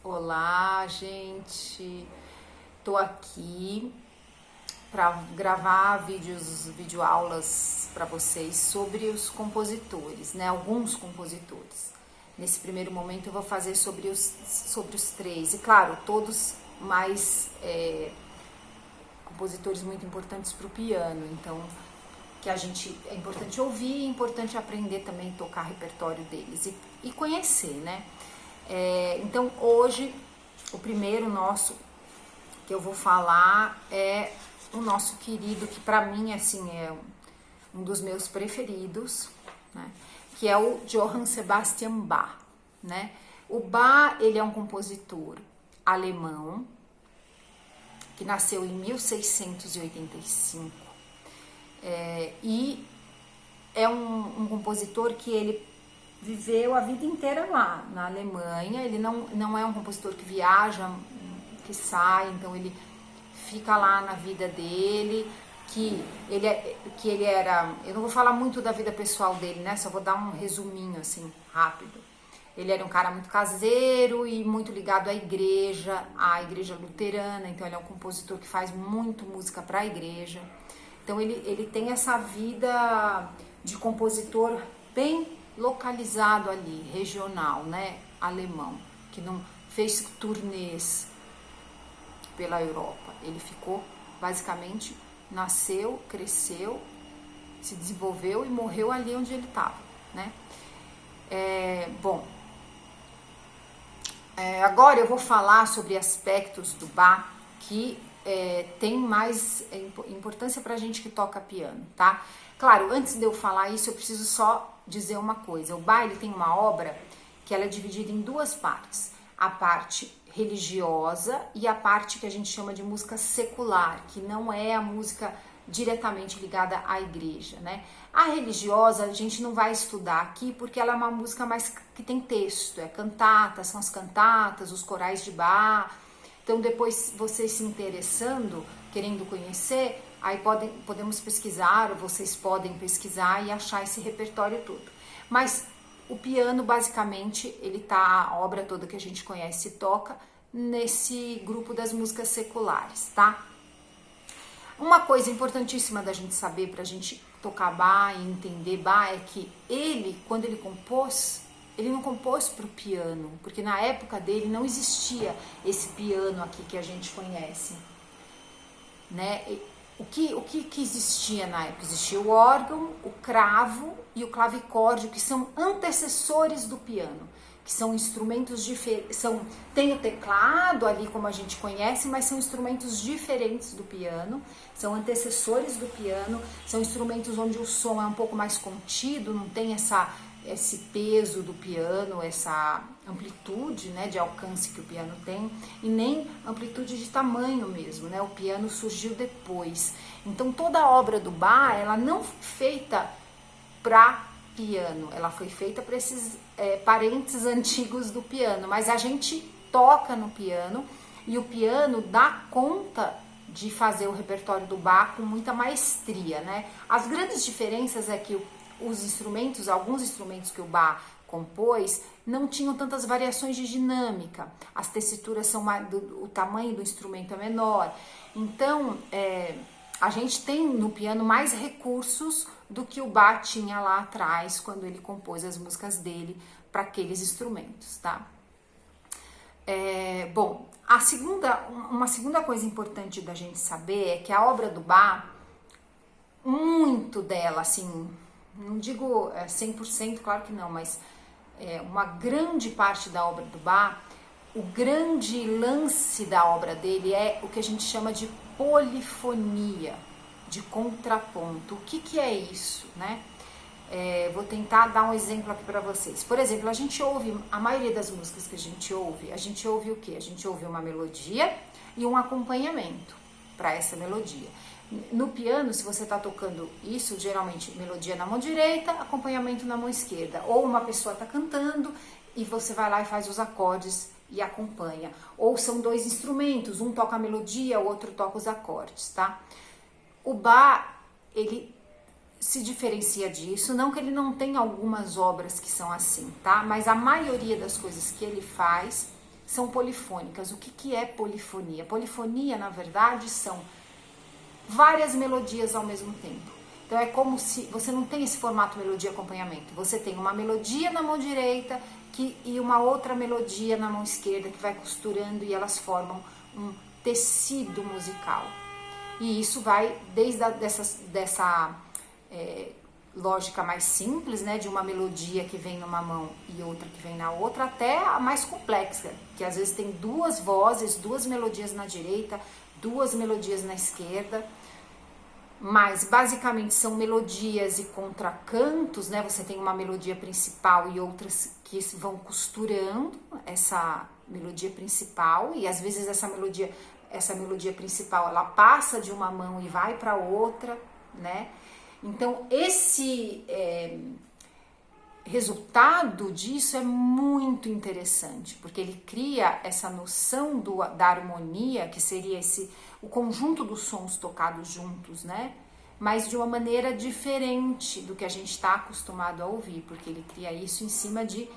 Olá, gente. Tô aqui para gravar videoaulas para vocês sobre os compositores, né? Alguns compositores. Nesse primeiro momento eu vou fazer sobre os três, e claro, todos mais compositores muito importantes para o piano. Então, é importante ouvir, é importante aprender também a tocar repertório deles e conhecer, né? Então hoje o primeiro nosso que eu vou falar é o nosso querido, que para mim assim é um dos meus preferidos, né? Que é o Johann Sebastian Bach, né? O Bach, ele é um compositor alemão que nasceu em 1685 e é um compositor que ele viveu a vida inteira lá na Alemanha. Ele não é um compositor que viaja, que sai, então ele fica lá na vida dele, que ele era, eu não vou falar muito da vida pessoal dele, né, só vou dar um resuminho assim, rápido. Ele era um cara muito caseiro e muito ligado à igreja luterana, então ele é um compositor que faz muito música para a igreja. Então ele tem essa vida de compositor bem localizado ali, regional, né, alemão, que não fez turnês pela Europa. Ele ficou, basicamente, nasceu, cresceu, se desenvolveu e morreu ali onde ele estava, né. Agora eu vou falar sobre aspectos do Bach que tem mais importância pra gente que toca piano, tá? Claro, antes de eu falar isso, eu preciso só dizer uma coisa. O Bach, ele tem uma obra que ela é dividida em duas partes. A parte religiosa e a parte que a gente chama de música secular, que não é a música diretamente ligada à igreja, né? A religiosa a gente não vai estudar aqui porque ela é uma música mais que tem texto, é cantata, são as cantatas, os corais de Bach. Então depois vocês se interessando, querendo conhecer, aí podemos pesquisar, ou vocês podem pesquisar e achar esse repertório todo. Mas o piano, basicamente, a obra toda que a gente conhece e toca nesse grupo das músicas seculares, tá? Uma coisa importantíssima da gente saber, pra gente tocar Bach e entender Bach, é que ele, quando ele compôs, ele não compôs para o piano, porque na época dele não existia esse piano aqui que a gente conhece, né? O que existia na época? Existia o órgão, o cravo e o clavicórdio, que são antecessores do piano, que são instrumentos diferentes. Tem o teclado ali, como a gente conhece, mas são instrumentos diferentes do piano, são antecessores do piano, são instrumentos onde o som é um pouco mais contido, não tem esse peso do piano, essa amplitude, né, de alcance que o piano tem, e nem amplitude de tamanho mesmo, né? O piano surgiu depois. Então toda a obra do Bach, ela não foi feita para piano, ela foi feita para esses parentes antigos do piano, mas a gente toca no piano e o piano dá conta de fazer o repertório do Bach com muita maestria, né? As grandes diferenças é que alguns instrumentos que o Bach compôs não tinham tantas variações de dinâmica, as tessituras são o tamanho do instrumento é menor, então a gente tem no piano mais recursos do que o Bach tinha lá atrás quando ele compôs as músicas dele para aqueles instrumentos, tá? Uma segunda coisa importante da gente saber é que a obra do Bach, muito dela, assim, não digo 100%, claro que não, mas uma grande parte da obra do Bach, o grande lance da obra dele é o que a gente chama de polifonia, de contraponto. O que é isso, né? Vou tentar dar um exemplo aqui para vocês. Por exemplo, a gente ouve, a maioria das músicas que a gente ouve o quê? A gente ouve uma melodia e um acompanhamento para essa melodia. No piano, se você está tocando isso, geralmente melodia na mão direita, acompanhamento na mão esquerda. Ou uma pessoa está cantando e você vai lá e faz os acordes e acompanha. Ou são dois instrumentos, um toca a melodia, o outro toca os acordes, tá? O Bach, ele se diferencia disso, não que ele não tenha algumas obras que são assim, tá? Mas a maioria das coisas que ele faz são polifônicas. O que é polifonia? Polifonia, na verdade, são várias melodias ao mesmo tempo. Então é como se você não tem esse formato melodia-acompanhamento. Você tem uma melodia na mão direita e uma outra melodia na mão esquerda que vai costurando e elas formam um tecido musical. E isso vai desde dessa lógica mais simples, né, de uma melodia que vem numa mão e outra que vem na outra, até a mais complexa, que às vezes tem duas vozes, duas melodias na direita, duas melodias na esquerda, mas basicamente são melodias e contracantos, né? Você tem uma melodia principal e outras que vão costurando essa melodia principal, e às vezes essa melodia principal ela passa de uma mão e vai para outra, né? Então esse resultado disso é muito interessante, porque ele cria essa noção da harmonia, que seria o conjunto dos sons tocados juntos, né? Mas de uma maneira diferente do que a gente está acostumado a ouvir, porque ele cria isso em cima de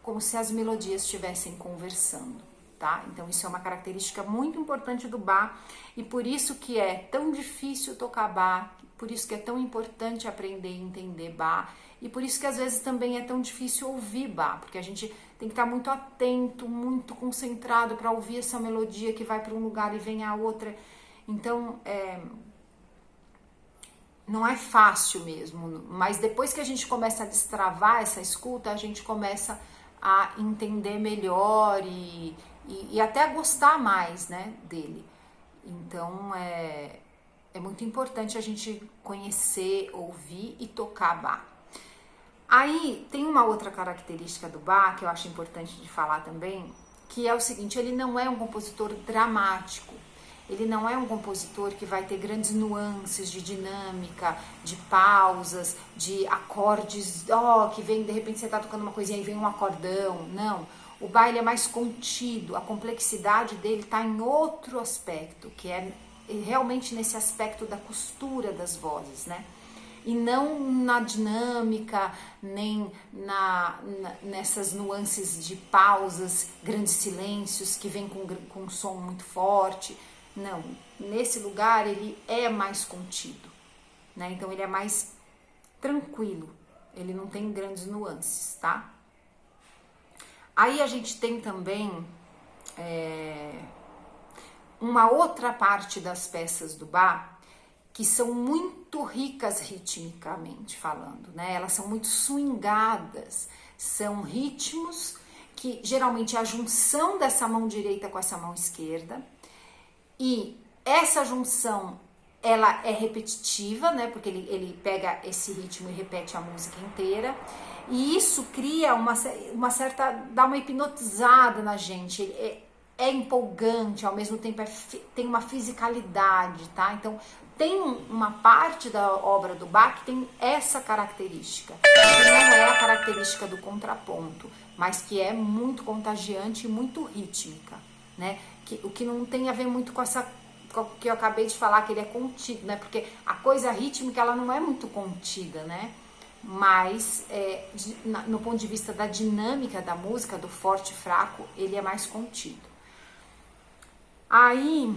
como se as melodias estivessem conversando, tá? Então isso é uma característica muito importante do Bach, e por isso que é tão difícil tocar Bach, por isso que é tão importante aprender e entender Bach, e por isso que às vezes também é tão difícil ouvir Bach, porque a gente tem que estar muito atento, muito concentrado para ouvir essa melodia que vai para um lugar e vem a outra. Então, não é fácil mesmo, mas depois que a gente começa a destravar essa escuta, a gente começa a entender melhor e até a gostar mais, né, dele. Então, é muito importante a gente conhecer, ouvir e tocar Bach. Aí tem uma outra característica do Bach que eu acho importante de falar também, que é o seguinte: ele não é um compositor dramático, ele não é um compositor que vai ter grandes nuances de dinâmica, de pausas, de acordes, que vem, de repente você tá tocando uma coisinha e vem um acordão. Não, o Bach ele é mais contido, a complexidade dele está em outro aspecto, que é realmente nesse aspecto da costura das vozes, né? E não na dinâmica, nem nessas nuances de pausas, grandes silêncios que vem com um som muito forte. Não, nesse lugar ele é mais contido, né? Então ele é mais tranquilo, ele não tem grandes nuances, tá? Aí a gente tem também uma outra parte das peças do Bach que são muito ricas ritmicamente falando, né? Elas são muito swingadas, são ritmos que geralmente é a junção dessa mão direita com essa mão esquerda, e essa junção ela é repetitiva, né? Porque ele pega esse ritmo e repete a música inteira, e isso cria uma certa, dá uma hipnotizada na gente. É empolgante, ao mesmo tempo tem uma fisicalidade, tá? Então tem uma parte da obra do Bach que tem essa característica, que não é a característica do contraponto, mas que é muito contagiante e muito rítmica, né? O que não tem a ver muito com o que eu acabei de falar, que ele é contido, né? Porque a coisa rítmica ela não é muito contida, né? Mas no ponto de vista da dinâmica da música, do forte e fraco, ele é mais contido. Aí,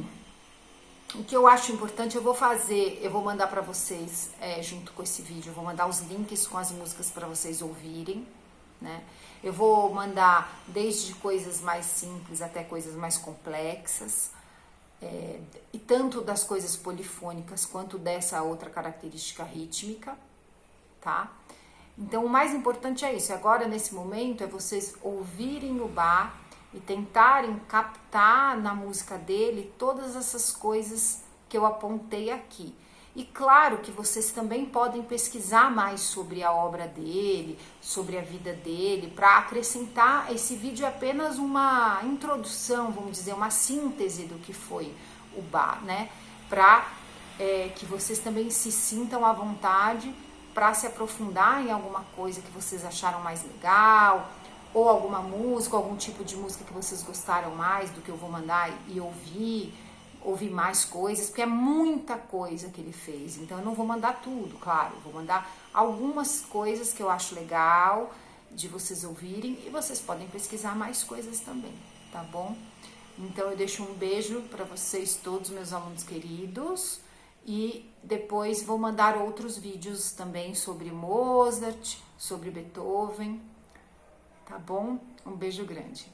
o que eu acho importante, eu vou mandar para vocês, junto com esse vídeo, eu vou mandar os links com as músicas para vocês ouvirem, né? Eu vou mandar desde coisas mais simples até coisas mais complexas, e tanto das coisas polifônicas quanto dessa outra característica rítmica, tá? Então o mais importante é isso, agora nesse momento é vocês ouvirem o Bach e tentarem captar na música dele todas essas coisas que eu apontei aqui. E claro que vocês também podem pesquisar mais sobre a obra dele, sobre a vida dele, para acrescentar. Esse vídeo é apenas uma introdução, vamos dizer, uma síntese do que foi o Bach, né? Para que vocês também se sintam à vontade para se aprofundar em alguma coisa que vocês acharam mais legal, ou alguma música, algum tipo de música que vocês gostaram mais do que eu vou mandar e ouvir mais coisas, porque é muita coisa que ele fez, então eu não vou mandar tudo, claro, eu vou mandar algumas coisas que eu acho legal de vocês ouvirem e vocês podem pesquisar mais coisas também, tá bom? Então eu deixo um beijo para vocês todos, meus alunos queridos, e depois vou mandar outros vídeos também sobre Mozart, sobre Beethoven, tá bom? Um beijo grande.